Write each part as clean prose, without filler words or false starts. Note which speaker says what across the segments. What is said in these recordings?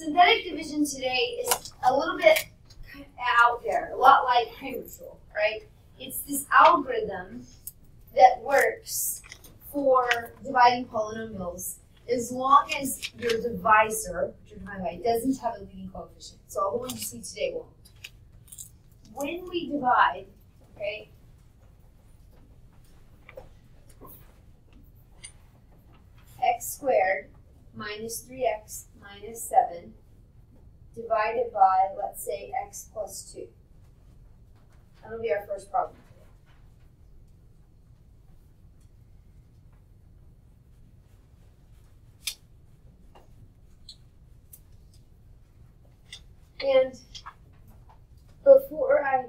Speaker 1: synthetic division today is a little bit out there, a lot like Kramer's rule, right? It's this algorithm that works for dividing polynomials as long as your divisor, which you're talking about, doesn't have a leading coefficient. So all the ones you see today won't. When we divide, okay, x squared minus 3x minus 7 divided by, let's say, x plus 2. That'll be our first problem today. And before I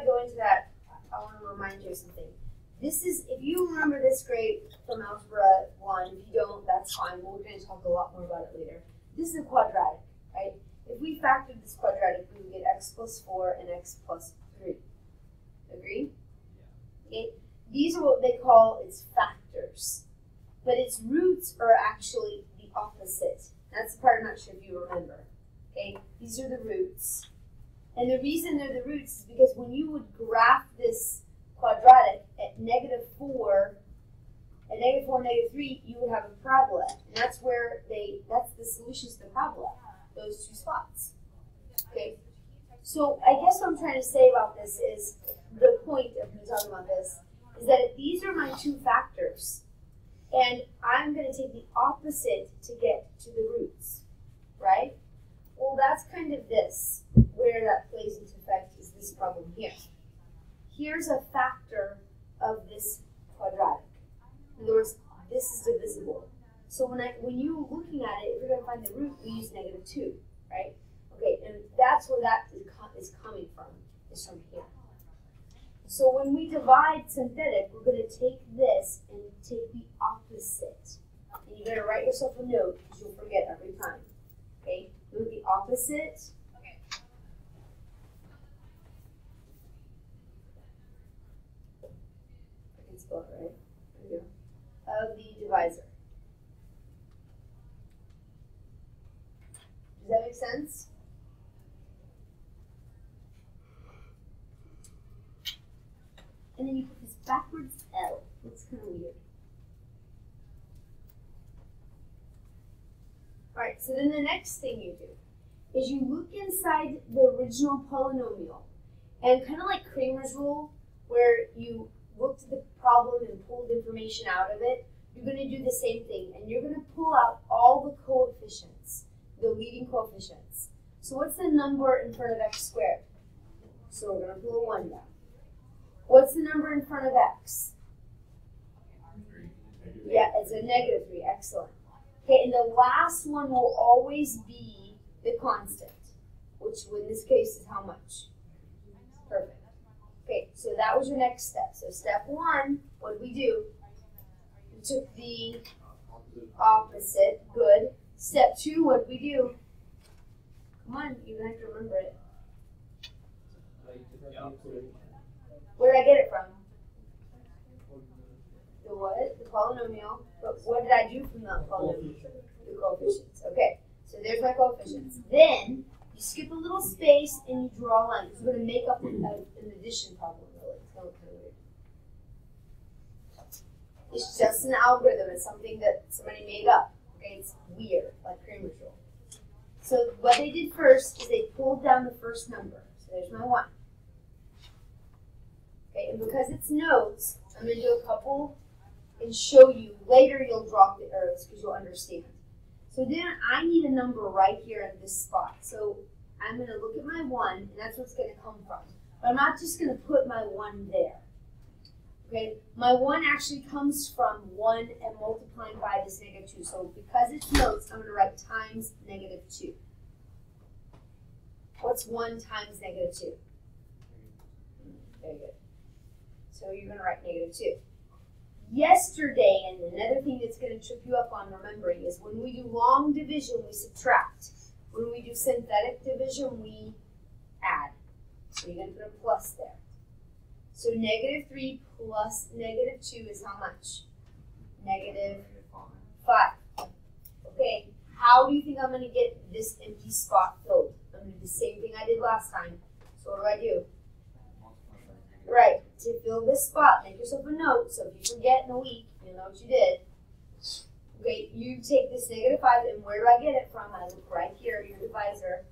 Speaker 1: go into that, I want to remind you of something. This is, if you remember this grade from Algebra 1, if you don't, that's fine. We're going to talk a lot more about it later. This is a quadratic, right? If we factored this quadratic, we would get x plus 4 and x plus 3. Agree? Okay. These are what they call its factors. But its roots are actually the opposite. That's the part I'm not sure if you remember. Okay? These are the roots. And the reason they're the roots is because when you would graph this quadratic at -4, at -4, -3, you would have a parabola. And that's where that's the solutions to the parabola, those two spots. Okay? So I guess what I'm trying to say about this is, the point of me talking about this, is that these are my two factors. And I'm going to take the opposite to get to the roots, right? Well, that's kind of this, where that plays into effect is this problem here. Here's a factor of this quadratic. In other words, this is divisible. So when you're looking at it, if you're going to find the root, we use -2, right? Okay, and that's where that is coming from, is from here. So when we divide synthetic, we're going to take this and take the opposite. And you better write yourself a note because you'll forget every time. Okay, move the opposite. Okay. I can spell it right. There we go. Of the divisor. Does that make sense? And then you put this backwards L. Looks kind of weird. Alright, so then the next thing you do is you look inside the original polynomial, and kind of like Kramer's rule, where you looked at the problem and pulled information out of it, you're going to do the same thing, and you're going to pull out all the coefficients, the leading coefficients. So what's the number in front of x squared? So we're going to pull a 1 down. What's the number in front of x? Yeah, it's a -3. Excellent. Okay, and the last one will always be the constant, which in this case is how much? Perfect. Okay, so that was your next step. So step 1, what did we do? We took the opposite. Good. Step 2, what did we do? Come on, you have to remember it. Where did I get it from? The what? The polynomial. But what did I do from the polynomial? The coefficients. Okay, so there's my coefficients. Then you skip a little space and you draw a line. It's going to make up an addition problem, really. It's going to look kind of weird. It's just an algorithm. It's something that somebody made up. Okay, it's weird, like Kramer's rule. So what they did first is they pulled down the first number. So there's my 1. Okay, and because it's notes, I'm going to do a couple and show you. Later you'll drop the arrows because you'll understand. So then I need a number right here in this spot. So I'm going to look at my 1, and that's what's going to come from. But I'm not just going to put my 1 there. Okay, my 1 actually comes from 1 and multiplying by this -2. So because it's notes, I'm going to write times -2. What's 1 times -2? Very good. So you're going to write -2. Yesterday, and another thing that's going to trip you up on remembering is when we do long division, we subtract. When we do synthetic division, we add. So you're going to put a plus there. So -3 plus -2 is how much? -5. Okay, how how do you think I'm going to get this empty spot filled? I'm going to do the same thing I did last time. So what do? Right, to fill this spot, make yourself a note, so if you forget in a week, you'll know what you did. Okay, you take this -5, and where do I get it from? I look right here, your divisor.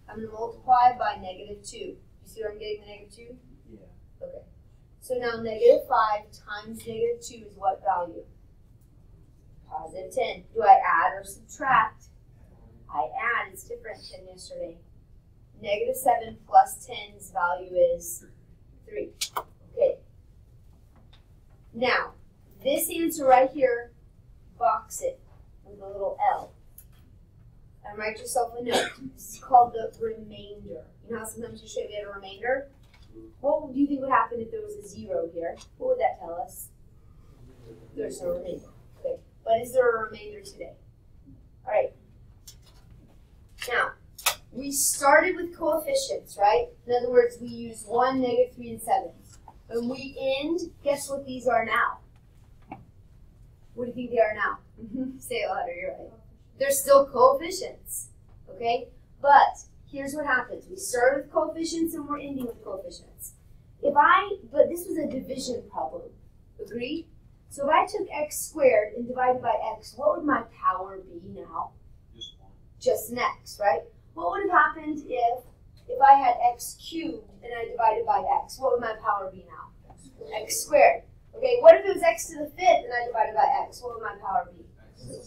Speaker 1: I'm going to multiply by -2. You see where I'm getting the -2? Yeah. Okay. So now -5 times -2 is what value? +10. Do I add or subtract? I add. It's different than yesterday. -7 plus 10's value is 3. Okay. Now, this answer right here, box it with a little L. And write yourself a note. This is called the remainder. You know how sometimes you show me a remainder? What do you think would happen if there was a 0 here? What would that tell us? There's no remainder. Okay. But is there a remainder today? All right. Now, we started with coefficients, right? In other words, we use 1, -3, and 7. When we end, guess what these are now? What do you think they are now? Say it louder, you're right. They're still coefficients, okay? But here's what happens. We started with coefficients and we're ending with coefficients. But this was a division problem, agreed? So if I took x squared and divided by x, what would my power be now?
Speaker 2: Just 1.
Speaker 1: Just an x, right? What would have happened if I had x cubed and I divided by x? What would my power be now? X squared. Okay, what if it was x to the 5th and I divided by x? What would my power be?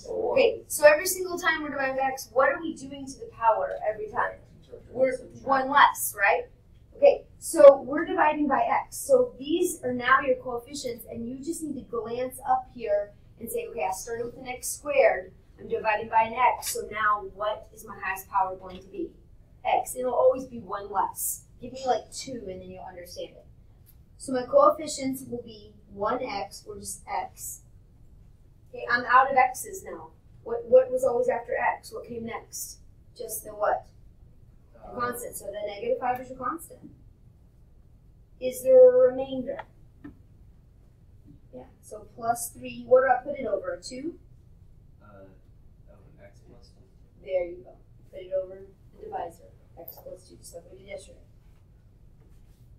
Speaker 1: Okay, so every single time we're dividing by x, what are we doing to the power every time? We're 1 less, right? Okay, so we're dividing by x. So these are now your coefficients, and you just need to glance up here and say, okay, I started with an x squared. I'm dividing by an x, so now what is my highest power going to be? X. It'll always be 1 less. Give me like 2, and then you'll understand it. So my coefficients will be 1x, or just x. Okay, I'm out of x's now. What was always after x? What came next? Just the what? The constant. So the -5 is your constant. Is there a remainder? Yeah, so +3. What do I put it over? A 2?
Speaker 2: X plus 2.
Speaker 1: There you go. Put it over the divisor. X plus 2, just like we did yesterday.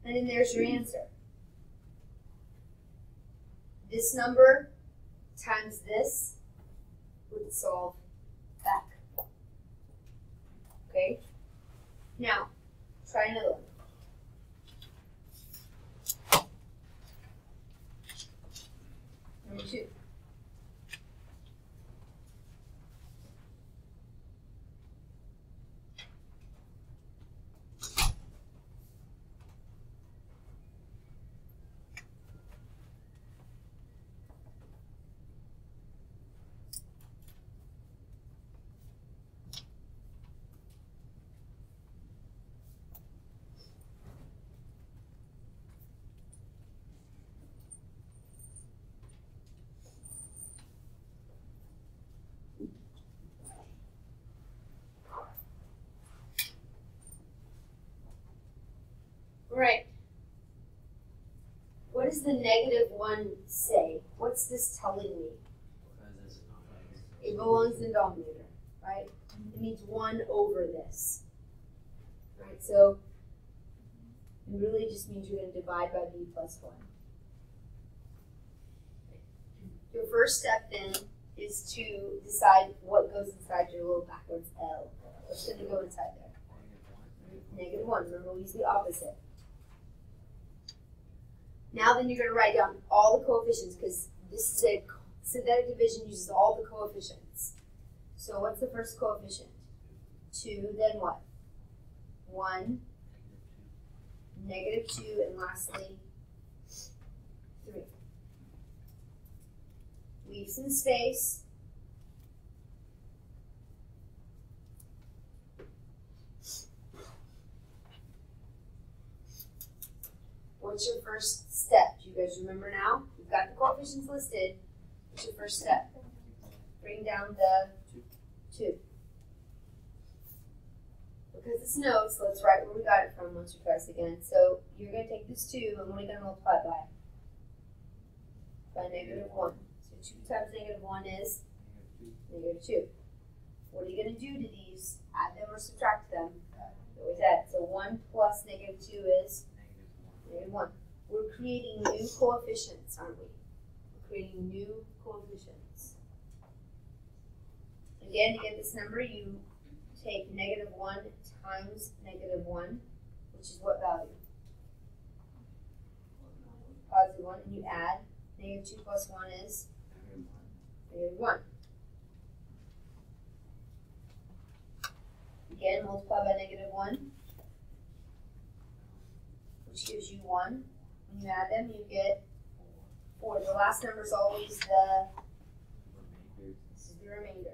Speaker 1: And then there's your answer. This number times this would solve that. Okay? Now, try another one. Number 2. Right. What does the -1 say? What's this telling me? It belongs in the denominator, right? It means 1 over this. Right, so it really just means you're going to divide by b plus 1. Your first step then is to decide what goes inside your little backwards L. What's going to go inside there? -1. Remember, we use the opposite. Now then you're going to write down all the coefficients, because this is a synthetic division, uses all the coefficients. So what's the first coefficient? 2, then what? 1, -2, and lastly 3. Leave some space. What's your first step? Do you guys remember now? You've got the coefficients listed. What's your first step? Bring down the 2. Because it's notes, let's write where we got it from once or twice again. So you're going to take this 2, and what are you going to multiply it by? By -1. So 2 times -1 is -2. What are you going 1 plus negative 2 is negative 1. We're creating new coefficients, aren't we? We're creating new coefficients. Again, to get this number, you take negative 1 times negative 1, which is what value? Positive 1, and you add. Negative 2 plus 1 is negative 1. Again, multiply by negative 1, which gives you 1. When you add them, you get 4. The last number is always this is the remainder.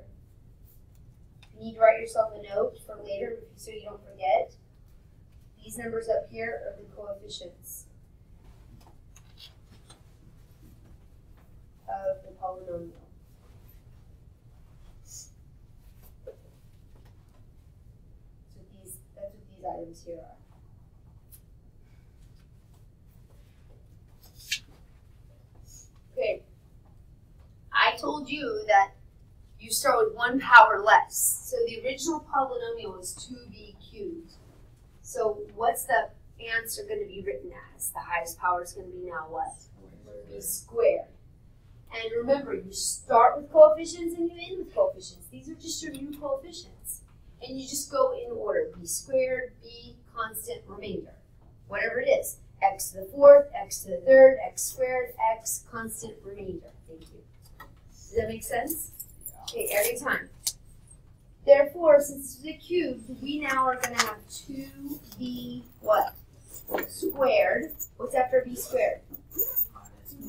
Speaker 1: You need to write yourself a note for later so you don't forget. These numbers up here are the coefficients of the polynomial. That's what these items here are. Okay. I told you that you start with 1 power less. So the original polynomial was 2b cubed. So what's the answer going to be written as? The highest power is going to be now what? B squared. And remember, you start with coefficients and you end with coefficients. These are just your new coefficients. And you just go in order. B squared, B, constant, remainder. Whatever it is. X to the 4th, X to the 3rd, X squared, X, constant, remainder. Thank you. Does that make sense? Okay, every time. Therefore, since this is a cube, we now are going to have 2b what? Squared. What's after b squared?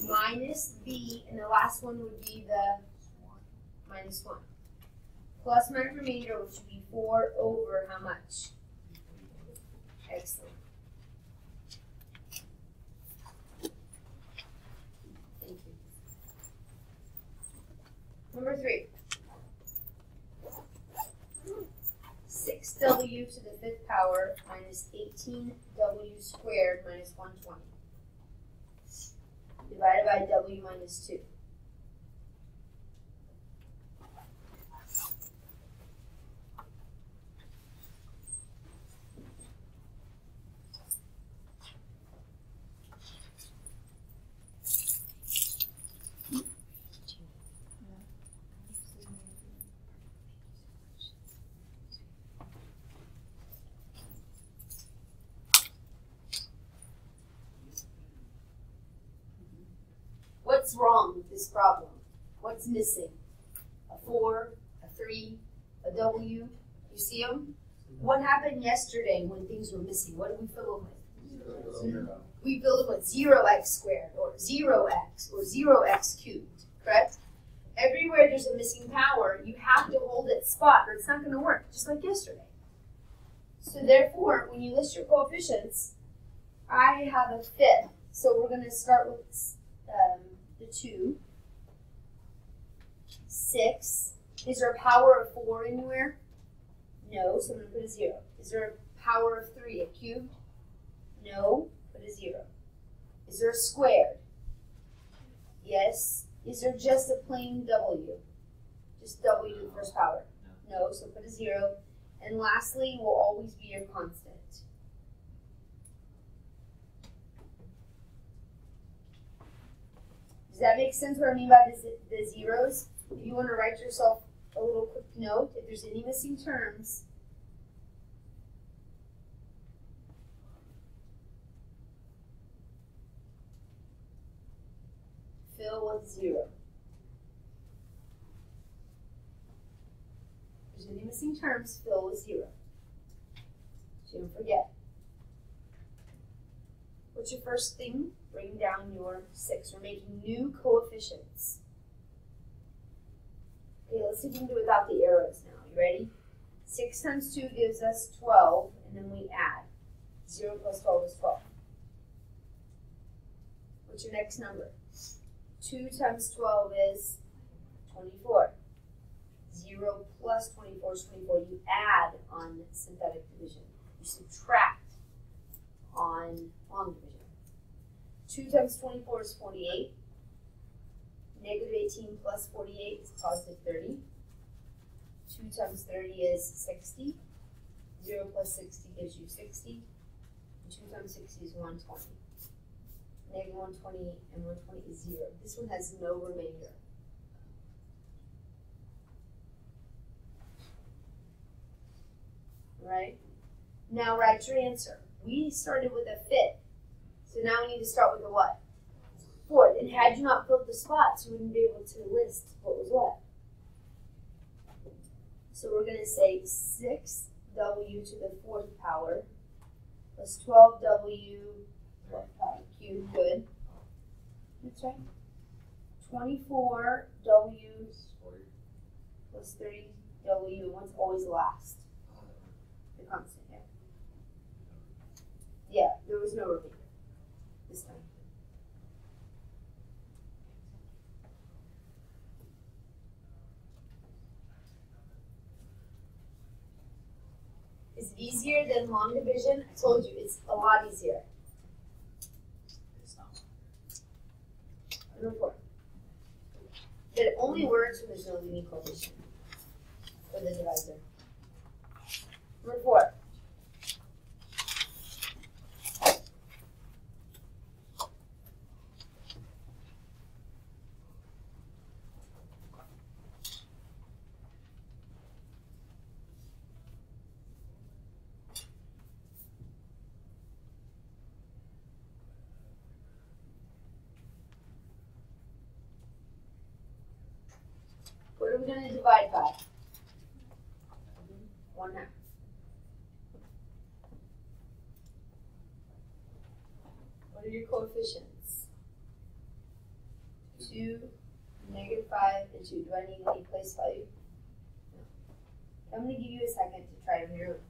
Speaker 1: Minus b, and the last one would be the minus 1. Plus my remainder, which would be 4 over how much? Excellent. Thank you. Number 3. 6w to the 5th power minus 18w squared minus 120. Divided by w minus 2. What's wrong with this problem? What's missing? A 4, a 3, a w. You see them? What happened yesterday when things were missing? What did we fill them with? We filled them with 0x squared, or 0x, or 0x cubed, correct? Everywhere there's a missing power, you have to hold its spot, or it's not going to work, just like yesterday. So therefore, when you list your coefficients, I have a 5th. So we're going to start with the 2. 6. Is there a power of 4 anywhere? No, so I'm going to put a 0. Is there a power of 3, a cubed? No, put a 0. Is there a squared? Yes. Is there just a plain w? Just w to the first power? No, so put a 0. And lastly, will always be your constant. Does that make sense what I mean by the zeros? If you want to write yourself a little quick note, if there's any missing terms, fill with 0. If there's any missing terms, fill with 0. So don't forget. What's your first thing? Bring down your 6. We're making new coefficients. Okay, let's see if we can do it without the arrows now. You ready? 6 times 2 gives us 12, and then we add. 0 plus 12 is 12. What's your next number? 2 times 12 is 24. 0 plus 24 is 24. You add on synthetic division. You subtract on long division. 2 times 24 is 48. Negative 18 plus 48 is positive 30. 2 times 30 is 60. 0 plus 60 gives you 60. And 2 times 60 is 120. Negative 120 and 120 is 0. This one has no remainder. Right? Now write your answer. We started with a fifth. So now we need to start with a what? Fourth. And had you not filled the spots, you wouldn't be able to list what was what. So we're going to say 6w to the fourth power plus 12w cubed. Good. That's right. 24w plus 30w. And what's always last? The constant, yeah. Yeah, there was no remainder this time. Is it easier than long division? I told you, it's a lot easier. Number 4. But it only works when there's no leading coefficient for the divisor. Number 4. What are we going to divide by? 1/2. What are your coefficients? 2, -5, and 2. Do I need any place value? No. I'm going to give you a second to try it on your own.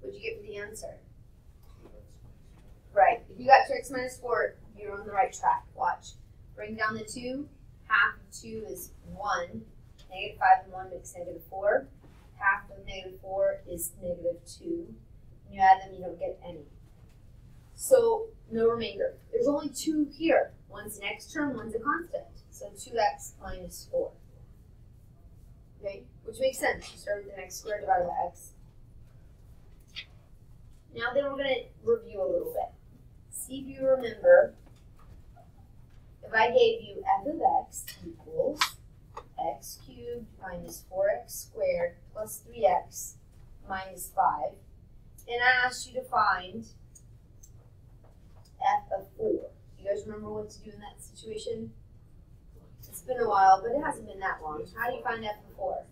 Speaker 1: What'd you get for the answer? Right. If you got 2x minus 4, you're on the right track. Watch. Bring down the 2. Half of 2 is 1. -5 and 1 makes -4. Half of -4 is -2. When you add them, you don't get any. So, no remainder. There's only 2 here. One's an x term, one's a constant. So 2x minus 4. Okay? Which makes sense. You start with an x squared divided by x. Now then we're going to review a little bit. See if you remember, if I gave you f of x equals x cubed minus 4x squared plus 3x minus 5, and I asked you to find f of 4. You guys remember what to do in that situation? It's been a while, but it hasn't been that long. How do you find f of 4?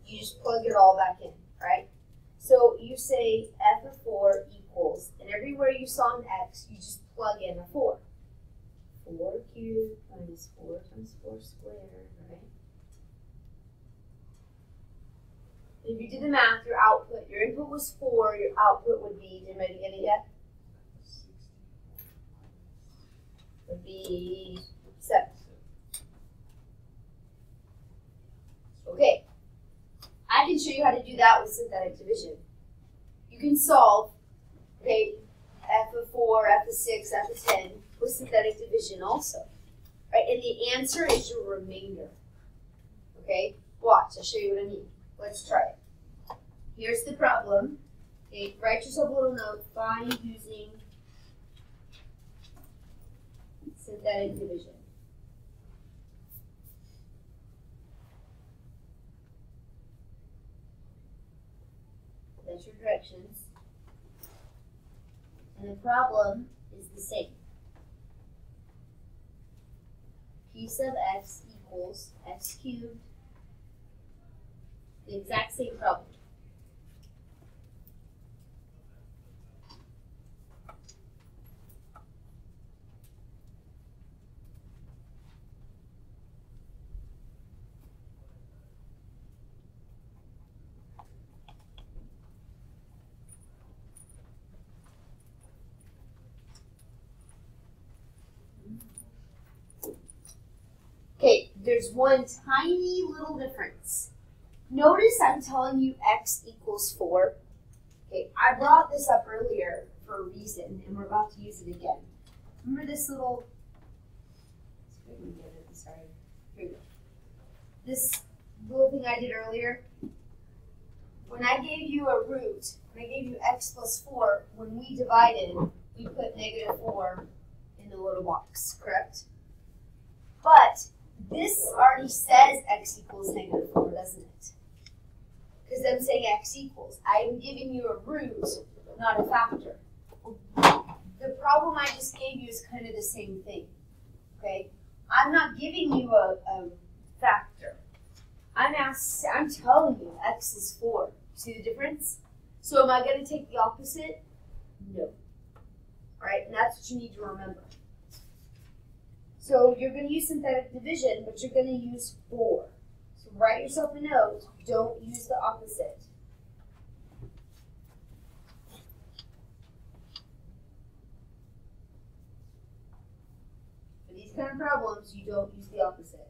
Speaker 1: You just plug it all back in, right? So you say f of 4 equals, and everywhere you saw an x, you just plug in a 4. 4 cubed minus 4 times 4 squared, right? If you did the math, your input was 4, your output would be, did anybody get it yet? Would be 7. Okay. I can show you how to do that with synthetic division. You can solve, okay, f of 4, f of 6, f of 10 with synthetic division also. Right? And the answer is your remainder. Okay? Watch, I'll show you what I mean. Let's try it. Here's the problem. Okay, write yourself a little note. Find using synthetic division. directions, and the problem is the same. P sub x equals x cubed, the exact same problem. Okay, there's one tiny little difference. Notice I'm telling you x equals 4. Okay, I brought this up earlier for a reason, and we're about to use it again. Remember this little, sorry, here we go. This little thing I did earlier? When I gave you a root, when I gave you x plus 4, when we divided, we put negative 4 in the little box, correct? But this already says x equals negative 4, doesn't it? Because I'm saying x equals. I am giving you a root, not a factor. The problem I just gave you is kind of the same thing. Okay? I'm not giving you a factor. I'm telling you x is 4. See the difference? So am I going to take the opposite? No. Alright, and that's what you need to remember. So you're going to use synthetic division, but you're going to use 4. So write yourself a note, don't use the opposite. For these kind of problems, you don't use the opposite.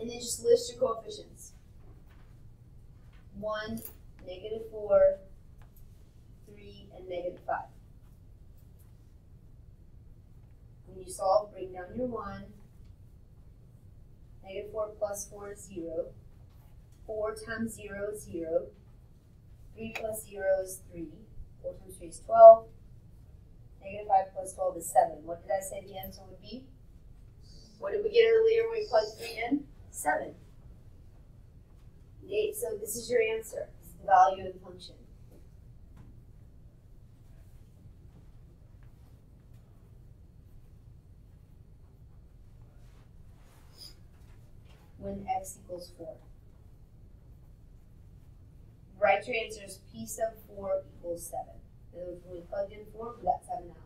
Speaker 1: And then just list your coefficients. 1, negative 4, 3, and negative 5. When you solve, bring down your 1. Negative 4 plus 4 is 0. 4 times 0 is 0. 3 plus 0 is 3. 4 times 3 is 12. Negative 5 plus 12 is 7. What did I say the answer would be? What did we get earlier when we plugged 3 in? 7. Okay, so this is your answer. This is the value of the function. When x equals 4. Write your answers. P sub 4 equals 7. In other words, when we plugged in 4, we got 7 out.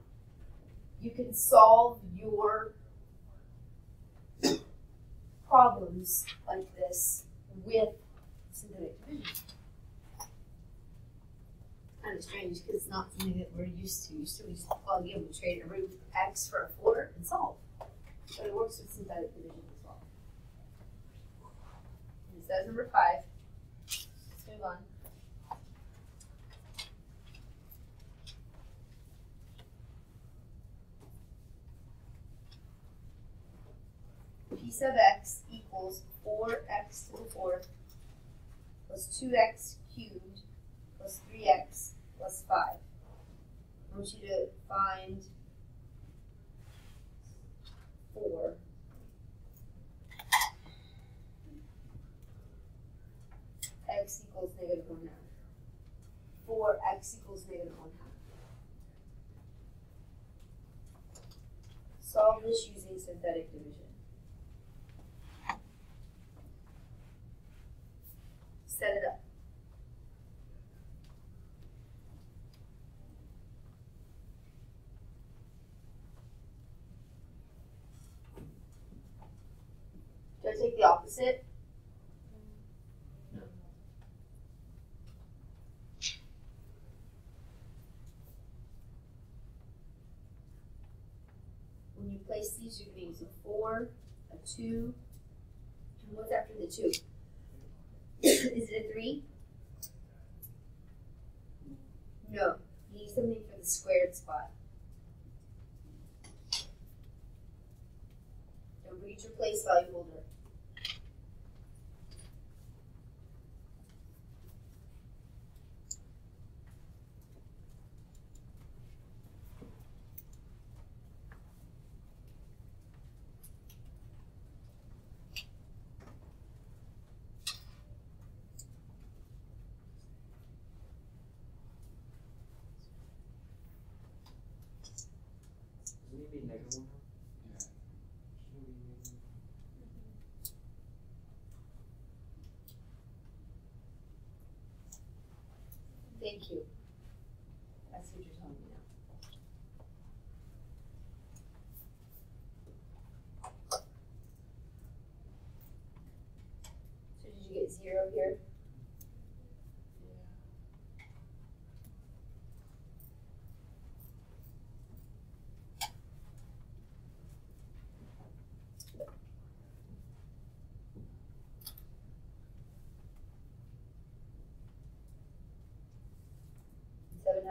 Speaker 1: You can solve your problems like this with synthetic division. Kind of strange because it's not something that we're used to. Usually we just plug in, we trade a root x for a 4 and solve. But it works with synthetic division as well. And it says number 5. Let's move on. P sub x equals 4x to the 4th plus 2x cubed plus 3x plus 5. I want you to find 4. X equals negative 1/2. 4x equals negative 1/2. Solve this using synthetic division. Set it up. Do I take the opposite? No. When you place these, you're going to use a 4, a 2, and what's after the 2? Is it a 3? No. You need something for the squared spot. Don't forget your place value holder.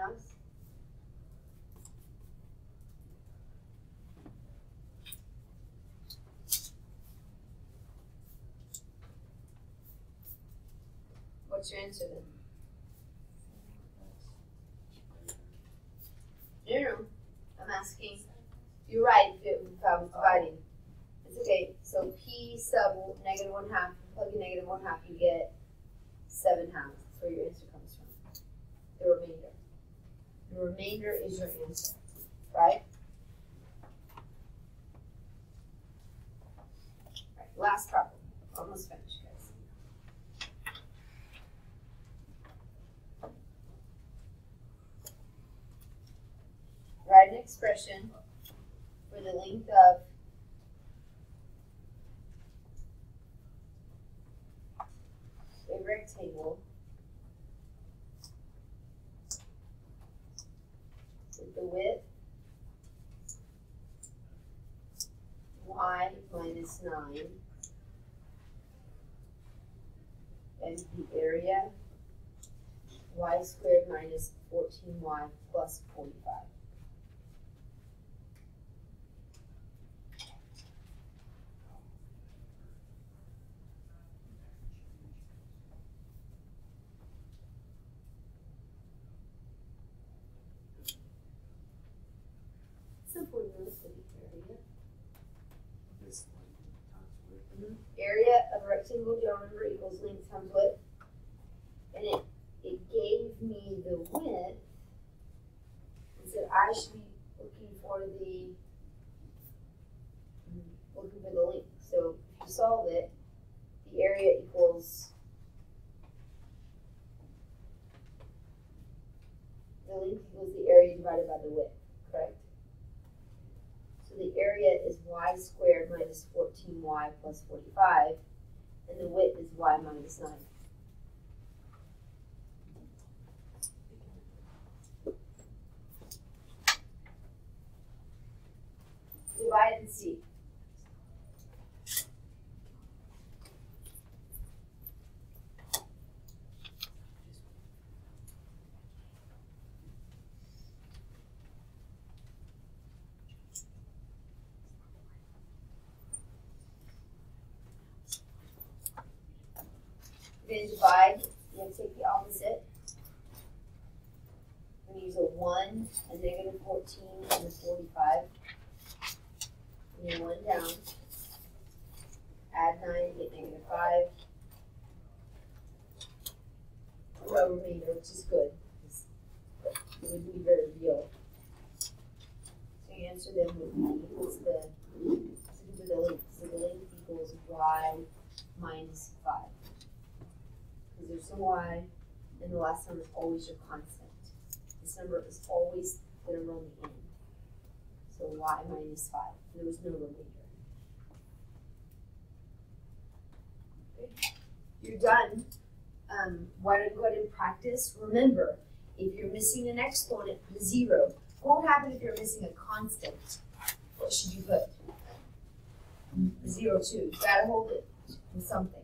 Speaker 1: else? What's your answer then? No. I'm asking. You're right if I was dividing. It's okay. So P sub negative 1/2, plug in negative 1/2, you get 7/2. That's where your answer comes from. The remainder. The remainder is your answer, right? Right, last problem. Almost finished, guys. Write an expression for the length of a rectangle with the width y minus 9 and the area y squared minus 14y plus 45. Simple notice of the area. Area of a rectangle, do you remember, equals length times width. And it gave me the width and said I should be looking for the length. So if you solve it, the area equals the length equals the area divided by the width, correct? So the area is y squared minus 14y plus 45, and the width is y minus 9. Divide and see. Then divide, you have to take the opposite. I'm going to use a 1, a negative 14, and a 45. Bring 1 down. Add 9, get negative 5. No remainder, which is good. It would be very real. So your answer then would be, what's the length? So the length equals y minus 5. Because there's no y, and the last number is always your constant. This number is always the number on the end. So y minus 5. There was no remainder. Okay. You're done. Why don't you go ahead and practice? Remember, if you're missing an exponent, put a 0. What would happen if you're missing a constant? What should you put? A 0 too. You gotta hold it with something.